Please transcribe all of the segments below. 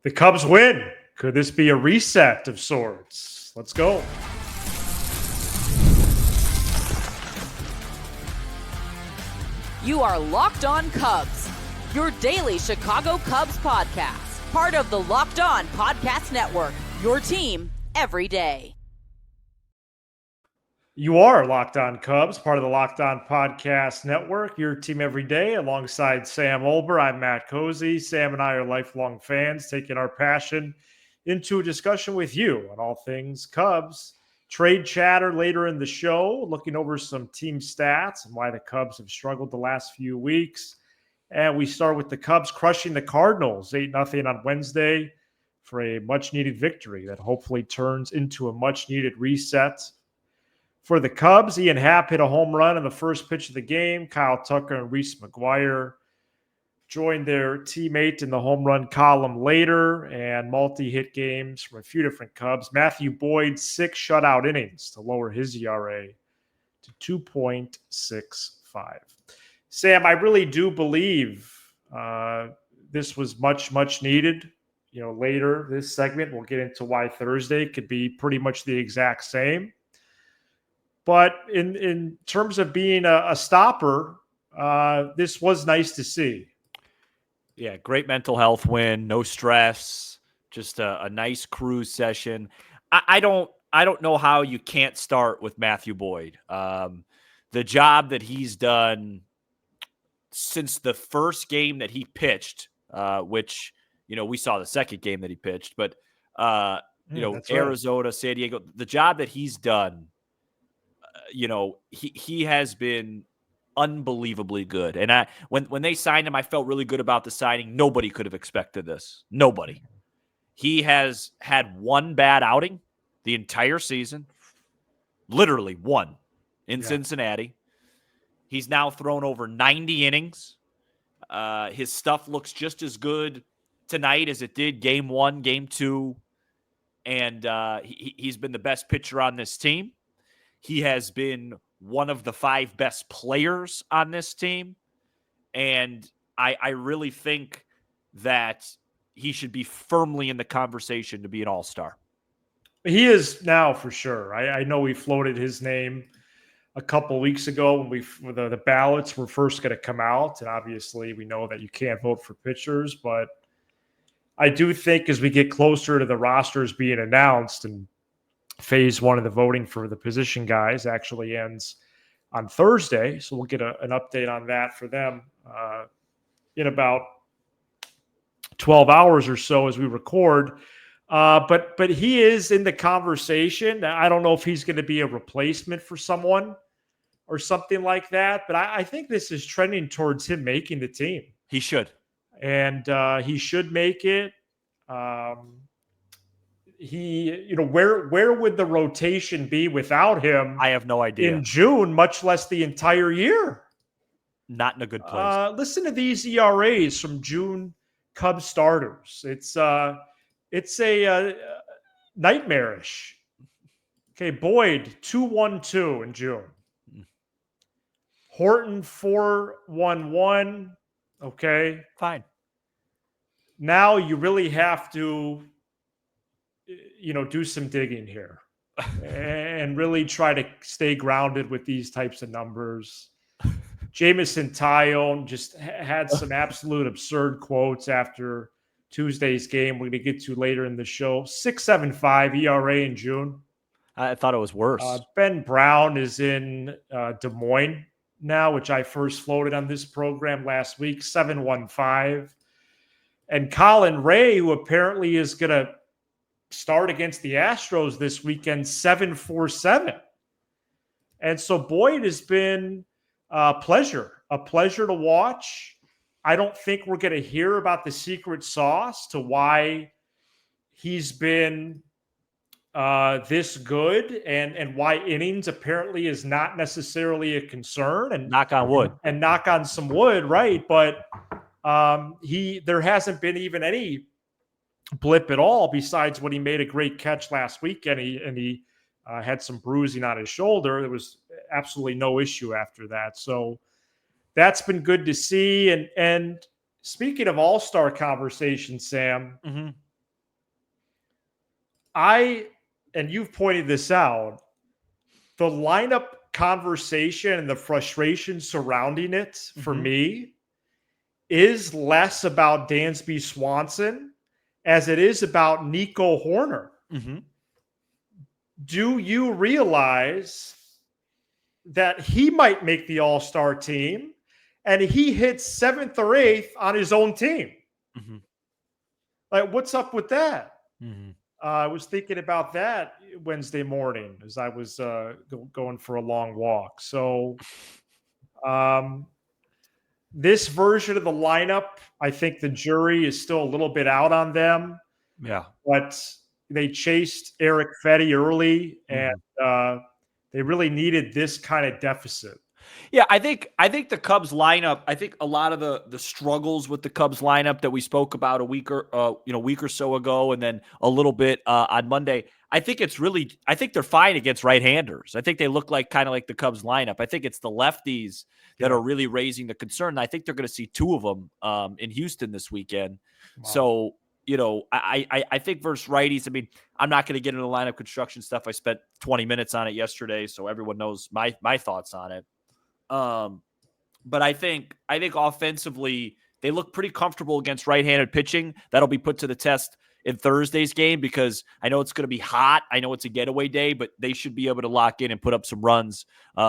The Cubs win. Could this be a reset of sorts? Let's go. You are Locked On Cubs, your daily Chicago Cubs podcast. Part of the Locked On Podcast Network, your team every day. You are Locked On Cubs, part of the Locked On Podcast Network, your team every day. Alongside Sam Olber, I'm Matt Cozy. Sam and I are lifelong fans, taking our passion into a discussion with you on all things Cubs. Trade chatter later in the show, looking over some team stats and why the Cubs have struggled the last few weeks. And we start with the Cubs crushing the Cardinals 8-0 on Wednesday for a much-needed victory that hopefully turns into a much-needed reset. For the Cubs, Ian Happ hit a home run in the first pitch of the game. Kyle Tucker and Reese McGuire joined their teammate in the home run column later, and multi-hit games from a few different Cubs. Matthew Boyd, 6 shutout innings to lower his ERA to 2.65. Sam, I really do believe this was much needed. You know, later this segment, we'll get into why Thursday could be pretty much the exact same. But in terms of being a stopper, this was nice to see. Yeah, great mental health win, no stress, just a nice cruise session. I don't know how you can't start with Matthew Boyd. The job that he's done since the first game that he pitched, which, you know, we saw the second game that he pitched, but Arizona, San Diego, the job that he's done, he has been unbelievably good. And when they signed him, I felt really good about the signing. Nobody could have expected this. Nobody. He has had one bad outing the entire season, literally one in Cincinnati. He's now thrown over 90 innings. His stuff looks just as good tonight as it did game 1, game 2. And he's been the best pitcher on this team. He has been one of the 5 best players on this team. And I really think that he should be firmly in the conversation to be an all-star. He is now for sure. I know we floated his name a couple weeks ago when the ballots were first going to come out. And obviously we know that you can't vote for pitchers, but I do think as we get closer to the rosters being announced, and phase 1 of the voting for the position guys actually ends on Thursday. So we'll get an update on that for them in about 12 hours or so as we record. But he is in the conversation. I don't know if he's going to be a replacement for someone or something like that, but I think this is trending towards him making the team. He should. And he should make it. Where would the rotation be without him? I have no idea. In June, much less the entire year. Not in a good place. Listen to these ERAs from June Cubs starters. It's a nightmarish. Okay, Boyd 2.12 in June. Horton 4.11. Okay, fine. Now you really have to do some digging here and really try to stay grounded with these types of numbers. Jamison Tyone just had some absolute absurd quotes after Tuesday's game. We're going to get to later in the show. 6.75 ERA in June. I thought it was worse. Ben Brown is in Des Moines now, which I first floated on this program last week. 7.15. And Colin Ray, who apparently is going to start against the Astros this weekend, 7.47. And so Boyd has been a pleasure to watch. I don't think we're going to hear about the secret sauce to why he's been this good and why innings apparently is not necessarily a concern. And knock on wood. And knock on some wood, right? But there hasn't been even any blip at all besides when he made a great catch last week and he had some bruising on his shoulder. There was absolutely no issue after that. So that's been good to see. And speaking of all-star conversation, Sam, and you've pointed this out, the lineup conversation and the frustration surrounding it for me is less about Dansby Swanson as it is about Nico Horner. Do you realize that he might make the all-star team and he hits 7th or 8th on his own team? Like, what's up with that? I was thinking about that Wednesday morning as I was going for a long walk. So this version of the lineup, I think the jury is still a little bit out on them. Yeah. But they chased Eric Fetty early, and they really needed this kind of deficit. Yeah, I think the Cubs lineup, I think a lot of the struggles with the Cubs lineup that we spoke about a week or so ago, and then a little bit on Monday, I think they're fine against right-handers. I think they look like kind of like the Cubs lineup. I think it's the lefties that are really raising the concern. And I think they're going to see 2 of them in Houston this weekend. Wow. So, I think versus righties, I mean, I'm not going to get into the lineup construction stuff. I spent 20 minutes on it yesterday, so everyone knows my thoughts on it. But I think offensively, they look pretty comfortable against right-handed pitching. That'll be put to the test in Thursday's game because I know it's going to be hot. I know it's a getaway day, but they should be able to lock in and put up some runs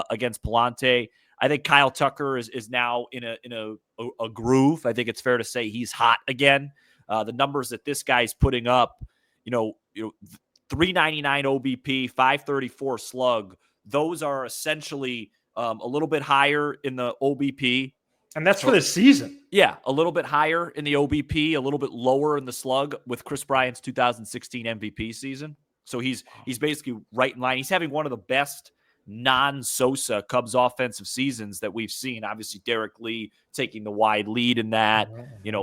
against Palante. I think Kyle Tucker is now in a groove. I think it's fair to say he's hot again. The numbers that this guy's putting up, 399 OBP, 534 slug. Those are essentially a little bit higher in the OBP. And that's for the season. Yeah, a little bit higher in the OBP, a little bit lower in the slug with Chris Bryant's 2016 MVP season. So he's basically right in line. He's having one of the best non-Sosa Cubs offensive seasons that we've seen. Obviously, Derek Lee taking the wide lead in that,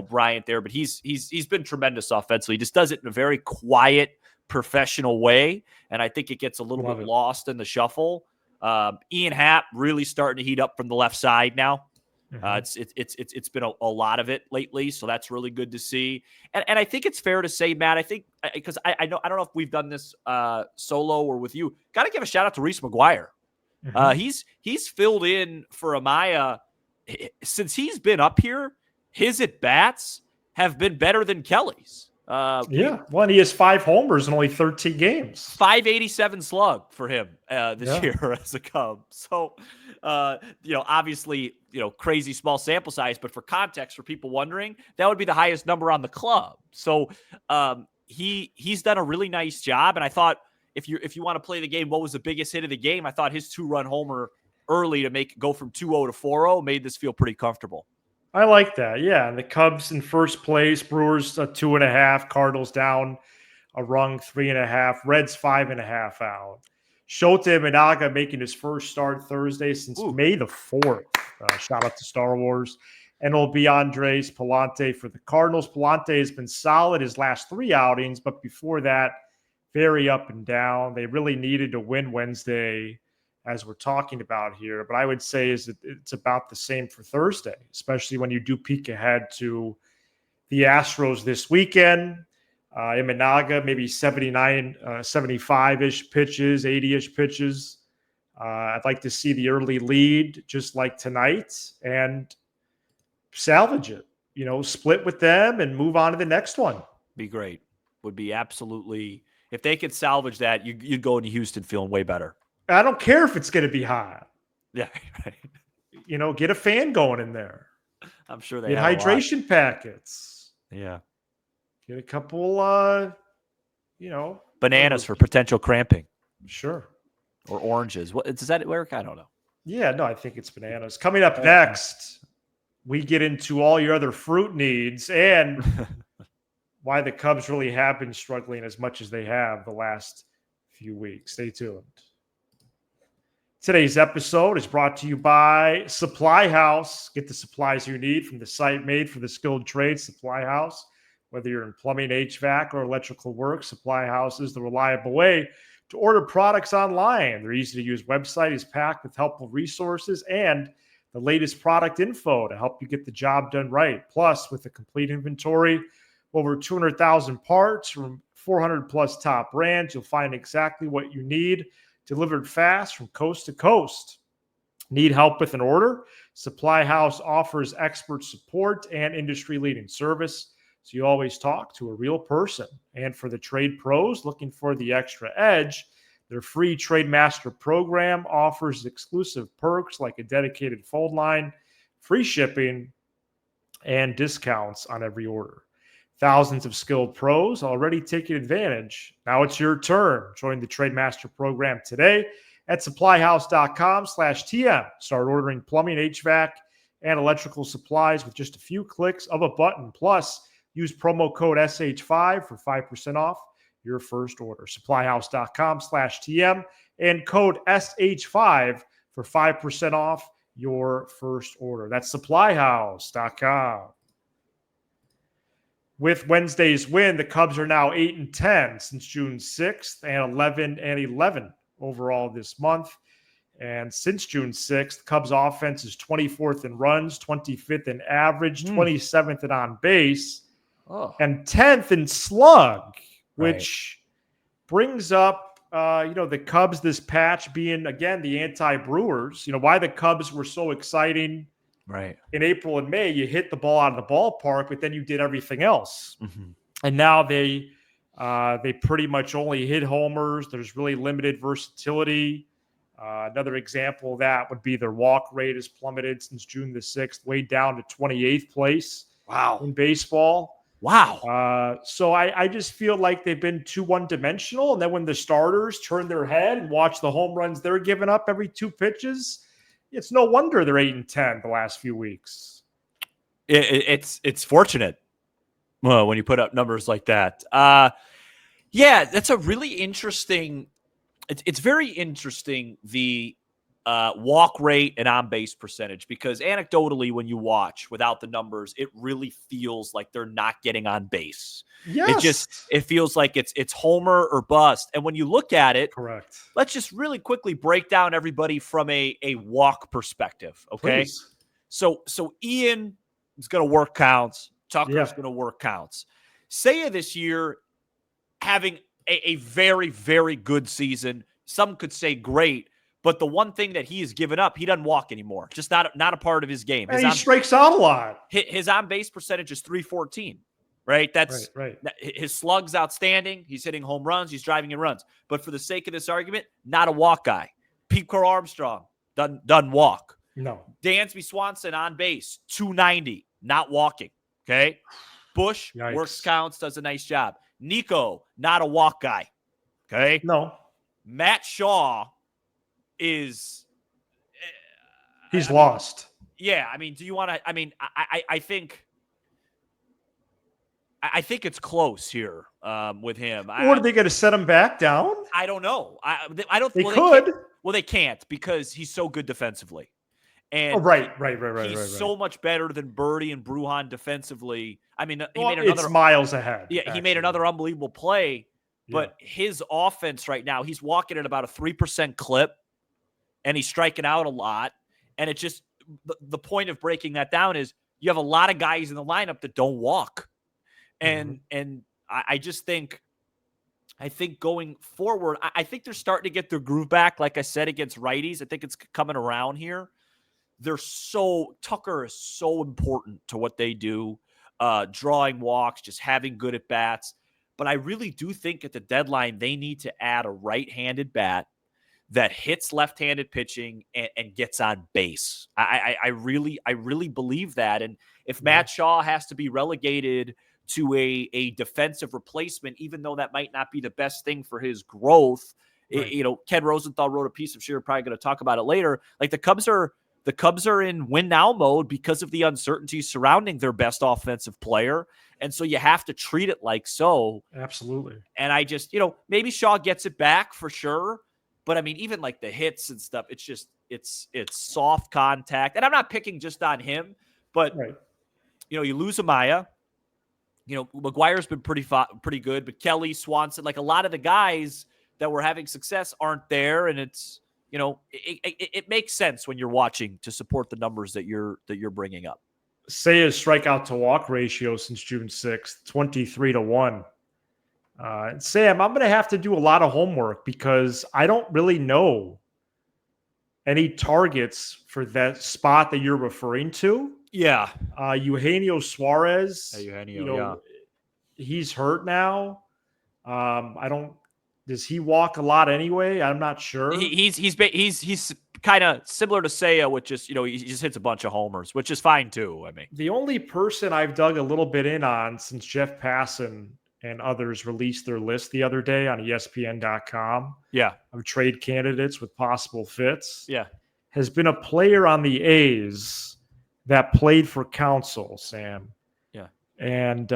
Bryant there. But he's been tremendous offensively. He just does it in a very quiet, professional way. And I think it gets a little bit lost in the shuffle. Ian Happ really starting to heat up from the left side now. It's been a lot of it lately, so that's really good to see. And I think it's fair to say, Matt, I think because I don't know if we've done this solo or with you. Got to give a shout out to Reese McGuire. He's filled in for Amaya since he's been up here. His at bats have been better than Kelly's. Well, he has 5 homers in only 13 games. 587 slug for him this year as a Cub. So, obviously, crazy small sample size, but for context, for people wondering, that would be the highest number on the club. So, he's done a really nice job. And I thought if you want to play the game, what was the biggest hit of the game? I thought his 2-run homer early to go from 2-0 to 4-0 made this feel pretty comfortable. I like that. Yeah. And the Cubs in first place, Brewers 2.5, Cardinals down a rung 3.5, Reds 5.5 out. Shota Imanaga making his first start Thursday since May the 4th. Shout out to Star Wars. And it'll be Andres Palante for the Cardinals. Palante has been solid his last 3 outings, but before that, very up and down. They really needed to win Wednesday, as we're talking about here. But I would say it's about the same for Thursday, especially when you do peek ahead to the Astros this weekend. Imanaga, maybe 79, 75-ish pitches, 80-ish pitches. I'd like to see the early lead, just like tonight, and salvage it. Split with them and move on to the next one. Be great. Would be absolutely – if they could salvage that, you'd go into Houston feeling way better. I don't care if it's going to be hot. Yeah, right. Get a fan going in there. I'm sure they get have hydration packets. Yeah. Get a couple, bananas for potential cramping. Sure. Or oranges. What does that work? I don't know. Yeah, no, I think it's bananas. Coming up next, we get into all your other fruit needs and why the Cubs really have been struggling as much as they have the last few weeks. Stay tuned. Today's episode is brought to you by Supply House. Get the supplies you need from the site made for the skilled trades, Supply House. Whether you're in plumbing, HVAC, or electrical work, Supply House is the reliable way to order products online. Their easy-to-use website is packed with helpful resources and the latest product info to help you get the job done right. Plus, with a complete inventory, Over 200,000 parts from 400 plus top brands. You'll find exactly what you need delivered fast from coast to coast. Need help with an order? Supply House offers expert support and industry leading service. So you always talk to a real person. And for the trade pros looking for the extra edge, their free Trade Master program offers exclusive perks like a dedicated phone line, free shipping, and discounts on every order. Thousands of skilled pros already taking advantage. Now it's your turn. Join the Trade Master program today at supplyhouse.com/TM. Start ordering plumbing, HVAC, and electrical supplies with just a few clicks of a button. Plus, use promo code SH5 for 5% off your first order. Supplyhouse.com/TM and code SH5 for 5% off your first order. That's supplyhouse.com. With Wednesday's win, the Cubs are now 8-10 since June 6th and 11-11 overall this month. And since June 6th, Cubs offense is 24th in runs, 25th in average, 27th in on base, and 10th in slug, which brings up, the Cubs, this patch being, again, the anti-Brewers. Why the Cubs were so exciting. Right. In April and May, you hit the ball out of the ballpark, but then you did everything else. Mm-hmm. And now they pretty much only hit homers. There's really limited versatility. Another example of that would be their walk rate has plummeted since June the 6th, way down to 28th place in baseball. Wow. So I just feel like they've been too one-dimensional. And then when the starters turn their head and watch the home runs they're giving up every 2 pitches, it's no wonder they're 8-10 the last few weeks. It's fortunate when you put up numbers like that. That's a really interesting. It's very interesting, the walk rate and on base percentage, because anecdotally, when you watch without the numbers, it really feels like they're not getting on base. Yes. It feels like it's homer or bust. And when you look at it, correct. Let's just really quickly break down everybody from a walk perspective. Okay. Please. So Ian is going to work counts. Tucker's going to work counts. Seiya this year having a very, very good season. Some could say great, but the one thing that he has given up, he doesn't walk anymore. Just not a part of his game. And he strikes out a lot. His on base percentage is .314. Right? That's right. His slug's outstanding. He's hitting home runs. He's driving in runs. But for the sake of this argument, not a walk guy. Pete Crow-Armstrong doesn't walk. No. Dansby Swanson on base, .290, not walking. Okay? Bush works counts, does a nice job. Nico, not a walk guy. Okay? No. Matt Shaw is... He's lost. Yeah, do you want to... I think... I think it's close here with him. What, are they going to set him back down? I don't know. I don't. They could. They can't because he's so good defensively. And right. He's so much better than Birdie and Bruhan defensively. He made another. It's miles ahead. Yeah, he made another unbelievable play. But his offense right now, he's walking at about a 3% clip, and he's striking out a lot. And it's just the point of breaking that down is you have a lot of guys in the lineup that don't walk. And I just think, going forward, I think they're starting to get their groove back. Like I said, against righties, I think it's coming around here. Tucker is so important to what they do, drawing walks, just having good at bats. But I really do think at the deadline, they need to add a right-handed bat that hits left-handed pitching and gets on base. I really believe that. And if Matt Shaw has to be relegated to a defensive replacement, even though that might not be the best thing for his growth. Right. Ken Rosenthal wrote a piece, I'm sure we're probably going to talk about it later. Like the Cubs are in win now mode because of the uncertainty surrounding their best offensive player. And so you have to treat it like so. Absolutely. And I just, maybe Shaw gets it back for sure. But even like the hits and stuff, it's just, it's soft contact. And I'm not picking just on him, but you lose Amaya. McGuire's been pretty good, but Kelly, Swanson, like a lot of the guys that were having success aren't there. And it's, it makes sense when you're watching to support the numbers that you're bringing up. Seiya's strikeout to walk ratio since June 6th, 23-1. Sam, I'm going to have to do a lot of homework because I don't really know any targets for that spot that you're referring to. Yeah. Eugenio Suarez, Eugenio, he's hurt now. Does he walk a lot anyway? I'm not sure. He's kind of similar to Seiya, which just, he just hits a bunch of homers, which is fine too. I mean, the only person I've dug a little bit in on since Jeff Passan and others released their list the other day on ESPN.com of trade candidates with possible fits has been a player on the A's that played for Council, Sam. Yeah. And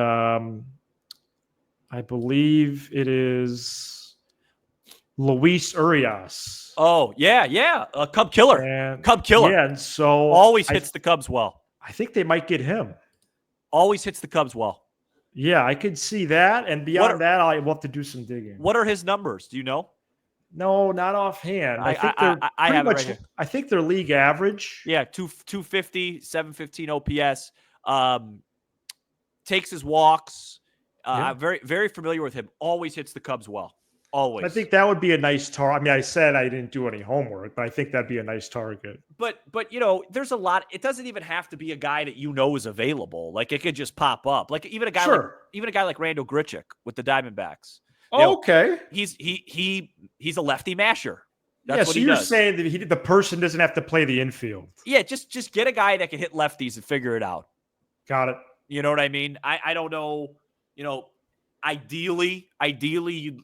I believe it is Luis Urias. Oh, yeah. A Cub killer. Cub killer. Yeah, and so always hits the Cubs well. I think they might get him. Always hits the Cubs well. Yeah, I could see that. And beyond that, I will have to do some digging. What are his numbers? Do you know? No, not offhand. I think I have it right here. I think they're league average. Yeah, 250, 715 OPS. Takes his walks. I'm very, very familiar with him. Always hits the Cubs well. Always. I think that would be a nice target. I mean, I said I didn't do any homework, but I think that'd be a nice target. But there's a lot. It doesn't even have to be a guy that is available. Like it could just pop up. Like even a guy like Randall Grichuk with the Diamondbacks. Okay. He's a lefty masher. That's what so he you're does. saying that the person doesn't have to play the infield. Yeah, just get a guy that can hit lefties and figure it out. Got it. You know what I mean? I don't know. Ideally,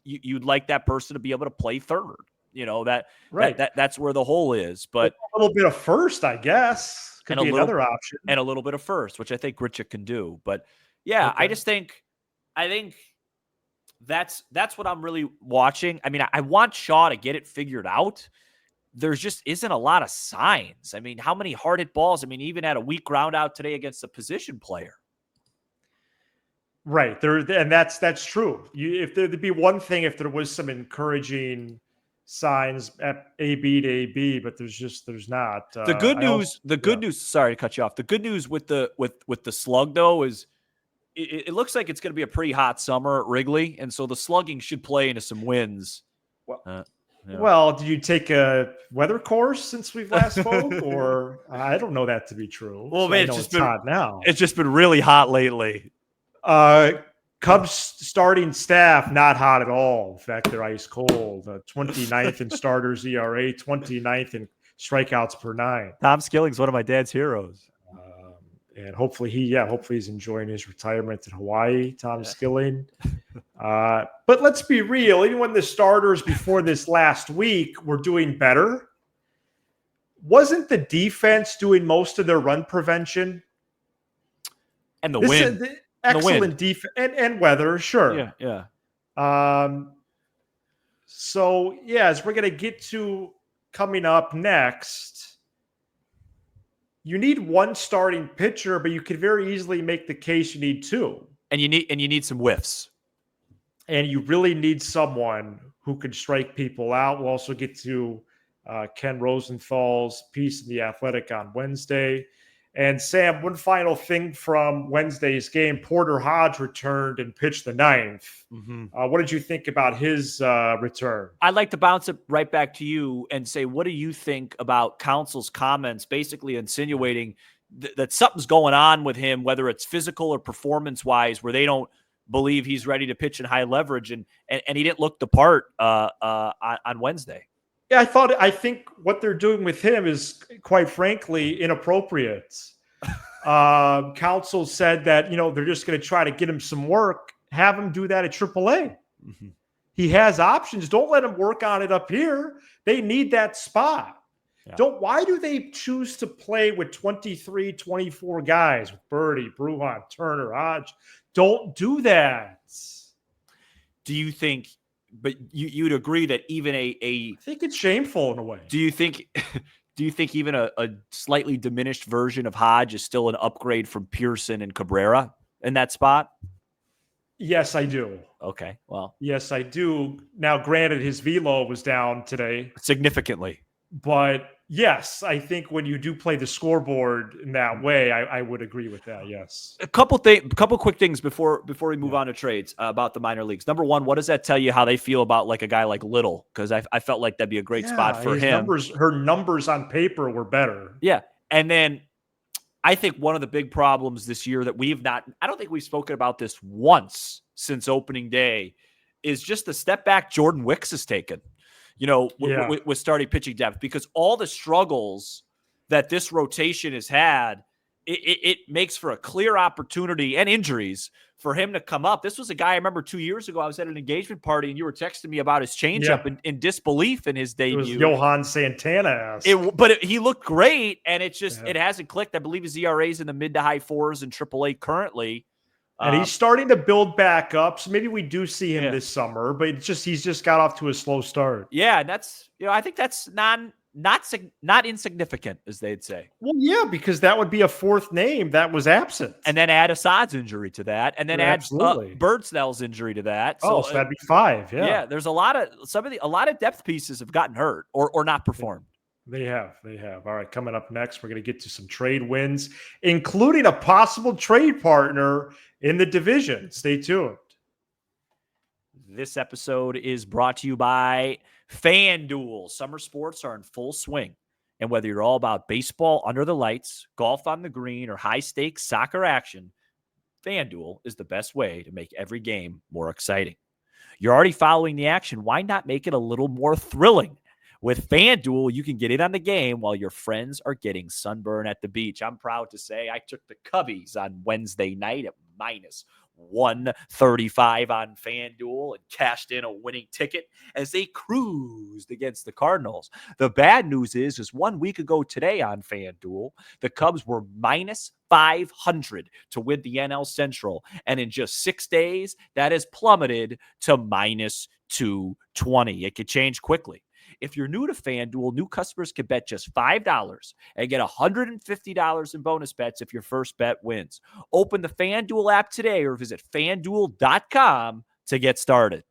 you'd like that person to be able to play third. That's where the hole is. But a little bit of first, I guess, could be another option, and a little bit of first, which I think Grichuk can do. But yeah, okay. I think that's what I'm really watching. I mean, I want Shaw to get it figured out. There just isn't a lot of signs. I mean, how many hard hit balls? I mean, even had a weak ground out today against a position player. Right there, and that's true. If there'd be one thing, if there was some encouraging signs at AB to AB, but there's not. The good news. Sorry to cut you off. The good news with the slug though is it looks like it's going to be a pretty hot summer at Wrigley, and so the slugging should play into some wins. Well, did you take a weather course since we've last spoke, or I don't know that to be true. Well, man, it's been hot now. It's just been really hot lately. Cubs starting staff, not hot at all. In fact, they're ice cold. 29th in starters ERA, 29th in strikeouts per 9. Tom Skilling's one of my dad's heroes. And hopefully he's enjoying his retirement in Hawaii, Tom Skilling. But let's be real. Even when the starters before this last week were doing better, wasn't the defense doing most of their run prevention? And the wind. Excellent defense and weather, sure. Yeah. So, as we're going to get to coming up next, you need one starting pitcher, but you could very easily make the case you need two. And you need some whiffs. And you really need someone who can strike people out. We'll also get to Ken Rosenthal's piece in The Athletic on Wednesday. And Sam, one final thing from Wednesday's game, Porter Hodge returned and pitched the 9th. Mm-hmm. What did you think about his return? I'd like to bounce it right back to you and say, what do you think about Council's comments basically insinuating that something's going on with him, whether it's physical or performance-wise, where they don't believe he's ready to pitch in high leverage, and he didn't look the part on Wednesday? Yeah, I think what they're doing with him is, quite frankly, inappropriate. Council said that, they're just going to try to get him some work, have him do that at AAA. Mm-hmm. He has options. Don't let him work on it up here. They need that spot. Yeah. Why do they choose to play with 23, 24 guys with Birdie, Bruhan, Turner, Hodge? Don't do that. Do you think? But you'd agree that even I think it's shameful in a way. Do you think even a slightly diminished version of Hodge is still an upgrade from Pearson and Cabrera in that spot? Yes, I do. Okay, well. Yes, I do. Now, granted, his velo was down today. Significantly. But Yes, I think when you do play the scoreboard in that way, I would agree with that. Yes. A couple quick things before we move on to trades about the minor leagues. Number one, what does that tell you how they feel about like a guy like Little? Because I felt like that'd be a great spot for him. Her numbers on paper were better. Yeah, and then I think one of the big problems this year that I don't think we've spoken about this once since opening day, is just the step back Jordan Wicks has taken. With starting pitching depth, because all the struggles that this rotation has had, it makes for a clear opportunity, and injuries for him to come up. This was a guy I remember 2 years ago. I was at an engagement party and you were texting me about his changeup in disbelief in his debut. It was Johan Santana-esque. He looked great, and it hasn't clicked. I believe his ERA is in the mid to high fours in AAA currently. And he's starting to build back up, so maybe we do see him this summer. But he's just got off to a slow start. Yeah, and that's I think that's not insignificant, as they'd say. Well, yeah, because that would be a fourth name that was absent, and then add Assad's injury to that, and then add Birdsnell's injury to that. So that'd be five. Yeah, there's a lot of depth pieces have gotten hurt or not performed. They have. All right, coming up next, we're going to get to some trade wins, including a possible trade partner in the division. Stay tuned. This episode is brought to you by FanDuel. Summer sports are in full swing, and whether you're all about baseball under the lights, golf on the green, or high-stakes soccer action, FanDuel is the best way to make every game more exciting. You're already following the action. Why not make it a little more thrilling? With FanDuel, you can get in on the game while your friends are getting sunburn at the beach. I'm proud to say I took the Cubbies on Wednesday night at minus 135 on FanDuel and cashed in a winning ticket as they cruised against the Cardinals. The bad news is 1 week ago today on FanDuel, the Cubs were minus 500 to win the NL Central. And in just 6 days, that has plummeted to minus 220. It could change quickly. If you're new to FanDuel, new customers can bet just $5 and get $150 in bonus bets if your first bet wins. Open the FanDuel app today or visit FanDuel.com to get started.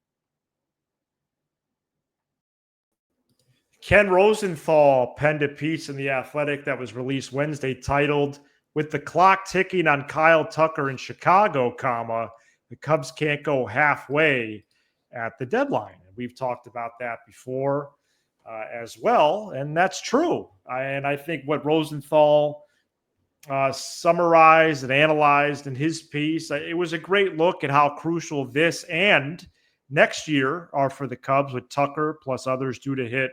Ken Rosenthal penned a piece in The Athletic that was released Wednesday titled, "With the clock ticking on Kyle Tucker in Chicago, the Cubs can't go halfway at the deadline." And we've talked about that before. As well, and that's true. And I think what Rosenthal summarized and analyzed in his piece, it was a great look at how crucial this and next year are for the Cubs, with Tucker plus others due to hit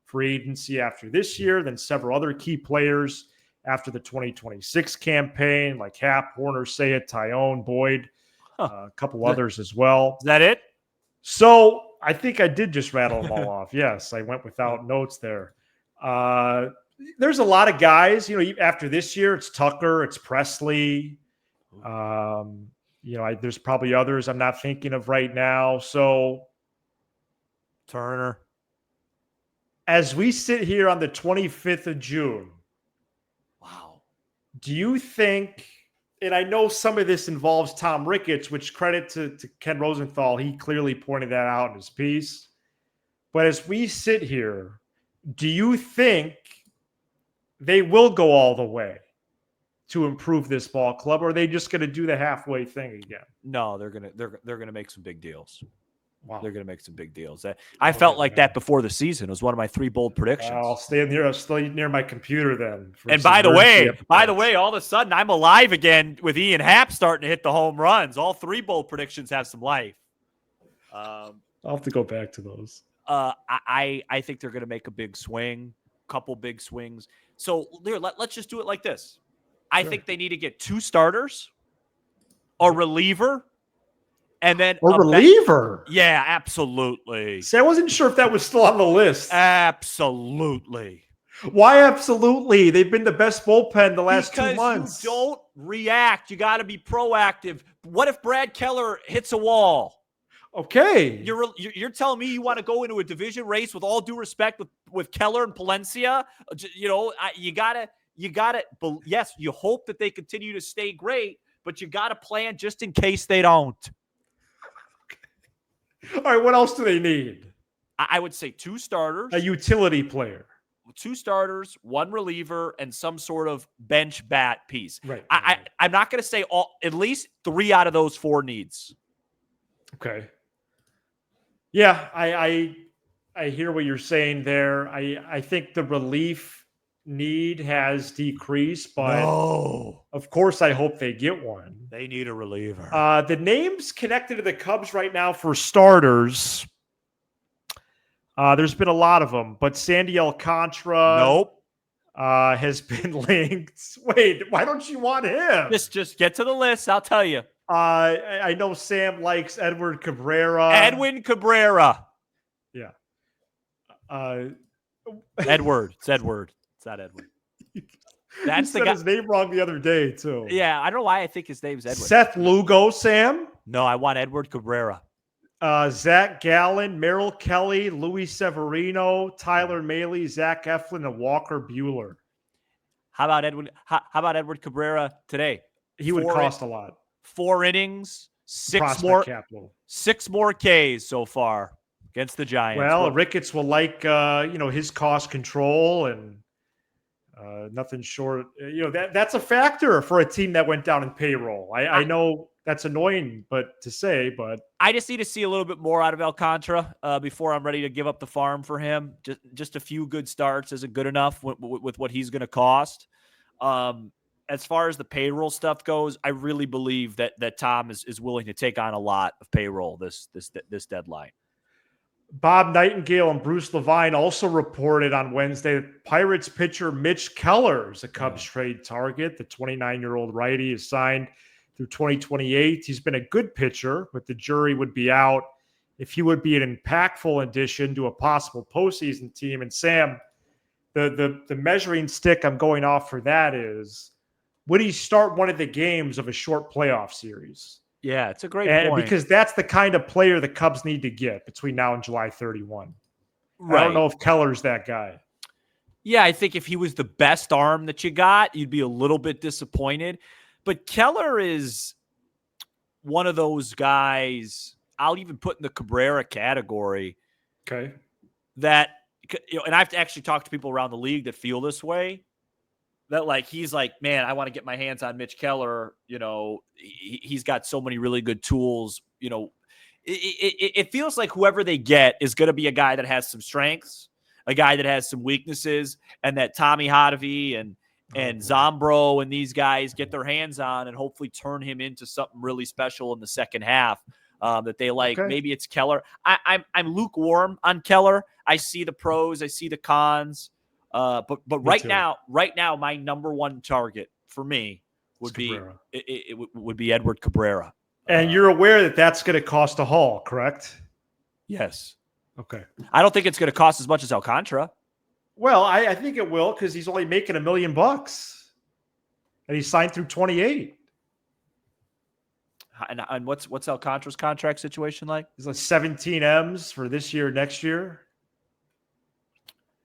free agency after this year, then several other key players after the 2026 campaign, like Happ, Warner, Sayet, Tyone, Boyd, a couple others as well. Is that it? So I think I did just rattle them all off. Yes, I went without notes there. There's a lot of guys, after this year, it's Tucker, it's Presley. There's probably others I'm not thinking of right now. So Turner. As we sit here on the 25th of June, wow, do you think, and I know some of this involves Tom Ricketts, which credit to Ken Rosenthal, he clearly pointed that out in his piece. But as we sit here, do you think they will go all the way to improve this ball club, or are they just going to do the halfway thing again? No, they're gonna make some big deals. Wow. They're going to make some big deals. I felt like that before the season. It was one of my 3 bold predictions. I'll stay near my computer then. And by the way, all of a sudden I'm alive again with Ian Happ starting to hit the home runs. All 3 bold predictions have some life. I'll have to go back to those. I think they're going to make a big swing, couple big swings. So let's just do it like this. I think they need to get 2 starters, a reliever, and then a reliever. Yeah, absolutely. See, I wasn't sure if that was still on the list. Absolutely. Why absolutely? They've been the best bullpen the last 2 months. You don't react. You got to be proactive. What if Brad Keller hits a wall? Okay. You're telling me you want to go into a division race, with all due respect, with Keller and Palencia? You gotta. Yes, you hope that they continue to stay great, but you got to plan just in case they don't. All right, what else do they need? I would say 2 starters. A utility player. two starters, one reliever, and some sort of bench bat piece. Right. I'm not going to say at least 3 out of those 4 needs. Okay. Yeah, I hear what you're saying there. I think the relief need has decreased, but of course I hope they get one. They need a reliever. The names connected to the Cubs right now for starters, there's been a lot of them, but Sandy Alcantara has been linked. Wait, why don't you want him? Just get to the list. I'll tell you. I know Sam likes Edward Cabrera. Edwin Cabrera. Yeah. Edward. It's Edward. It's not Edwin. That's the guy. His name wrong the other day too. Yeah, I don't know why I think his name's Edward. Seth Lugo, Sam. No, I want Edward Cabrera. Zach Gallen, Merrill Kelly, Luis Severino, Tyler Mahle, Zach Eflin, and Walker Buehler. How about Edwin? How about Edward Cabrera today? He would cost a lot. 4 innings, 6 Prospect capital. 6 more Ks so far against the Giants. Well, Ricketts will like his cost control and nothing short. That's a factor for a team that went down in payroll. I know that's annoying, but I just need to see a little bit more out of Alcantara before I'm ready to give up the farm for him. Just a few good starts isn't good enough with what he's going to cost. As far as the payroll stuff goes, I really believe that Tom is willing to take on a lot of payroll this deadline. Bob Nightingale and Bruce Levine also reported on Wednesday that Pirates pitcher Mitch Keller is a Cubs trade target. The 29-year-old righty is signed through 2028. He's been a good pitcher, but the jury would be out if he would be an impactful addition to a possible postseason team. And Sam, the measuring stick I'm going off for that is, would he start one of the games of a short playoff series? Yeah, it's a great point. Because that's the kind of player the Cubs need to get between now and July 31. Right. I don't know if Keller's that guy. Yeah, I think if he was the best arm that you got, you'd be a little bit disappointed. But Keller is one of those guys I'll even put in the Cabrera category. Okay. That, and I've actually talked to people around the league that feel this way. That he's like, man, I want to get my hands on Mitch Keller. He's got so many really good tools. It feels like whoever they get is going to be a guy that has some strengths, a guy that has some weaknesses, and that Tommy Hotovy and Zombro and these guys get their hands on and hopefully turn him into something really special in the second half that they like. Okay. Maybe it's Keller. I'm lukewarm on Keller. I see the pros. I see the cons. But right now, my number one target for me would be it would be Edward Cabrera. And you're aware that that's going to cost a haul, correct? Yes. Okay. I don't think it's going to cost as much as Alcantara. Well, I think it will because he's only making $1 million, and he's signed through 28. And what's Alcantara's contract situation like? He's like 17 M's for this year, next year.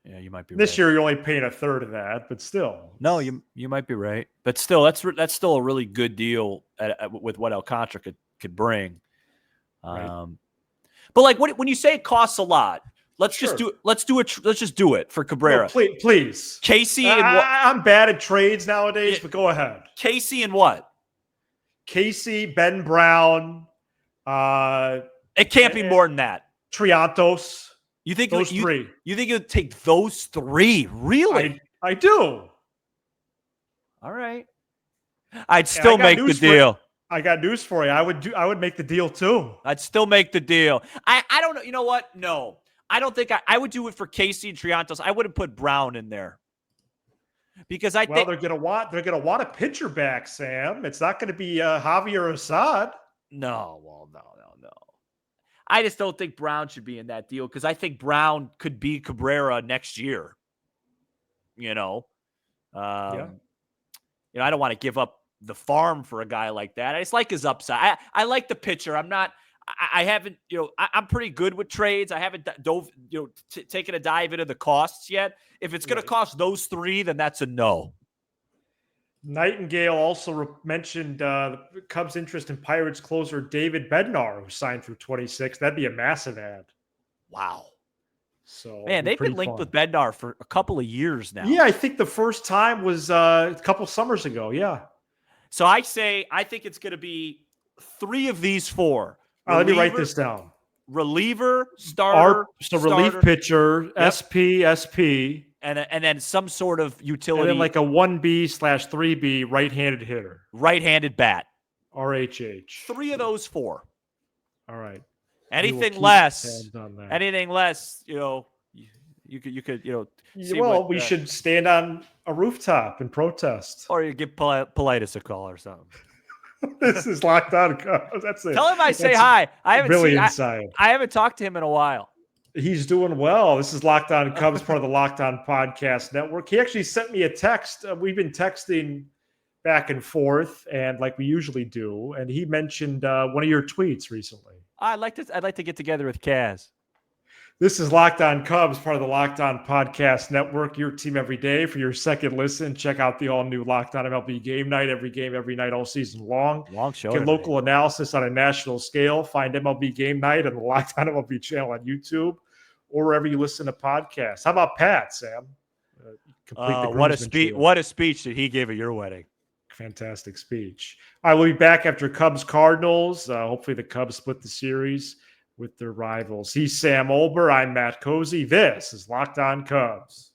Yeah, you might be. This year, you're only paying a third of that, but still. No, you might be right, but still, that's still a really good deal with what Alcantara could bring. Right. But when you say it costs a lot, let's just do it for Cabrera. No, please. Casey and what? I'm bad at trades nowadays, but go ahead. Casey and what? Casey, Ben Brown. It can't be more than that. Triantos. You think those three? You think you'd take those 3? Really? I do. All right. I'd still make the deal. I got news for you. I would make the deal too. I'd still make the deal. I don't know. You know what? No. I don't think I would do it for Casey and Triantos. I wouldn't put Brown in there. Because I think they're gonna want a pitcher back, Sam. It's not gonna be Javier Assad. No. I just don't think Brown should be in that deal because I think Brown could be Cabrera next year. I don't want to give up the farm for a guy like that. I just like his upside. I like the pitcher. I'm pretty good with trades. I haven't taken a dive into the costs yet. If it's going to cost those 3, then that's a no. Nightingale also mentioned the Cubs' interest in Pirates closer David Bednar, who signed through 26. That'd be a massive ad. Wow. So Man, it'll be they've pretty been linked fun. with Bednar for a couple of years now. Yeah, I think the first time was a couple summers ago. Yeah. So I think it's going to be 3 of these 4. Let me write this down. Reliever, starter, relief pitcher, Yep. SP, and then some sort of utility. and then like a 1B/3B right-handed hitter. Right-handed bat. RHH. 3 of those 4. All right. Anything less, you could see we should stand on a rooftop and protest. Or you give Politis a call or something. This is Locked On Cubs. That's it. Tell him I say hi. I haven't talked to him in a while. He's doing well. This is Locked On Cubs, part of the Locked On Podcast Network. He actually sent me a text. We've been texting back and forth, and like we usually do. And he mentioned one of your tweets recently. I'd like to get together with Kaz. This is Locked On Cubs, part of the Locked On Podcast Network, your team every day. For your second listen, check out the all-new Locked On MLB Game Night, every game, every night, all season long. Long show. Get local analysis on a national scale. Find MLB Game Night on the Locked On MLB channel on YouTube or wherever you listen to podcasts. How about Pat, Sam? What a speech did he give at your wedding. Fantastic speech. All right, we'll be back after Cubs-Cardinals. Hopefully the Cubs split the series with their rivals. He's Sam Olber. I'm Matt Cozy. This is Locked On Cubs.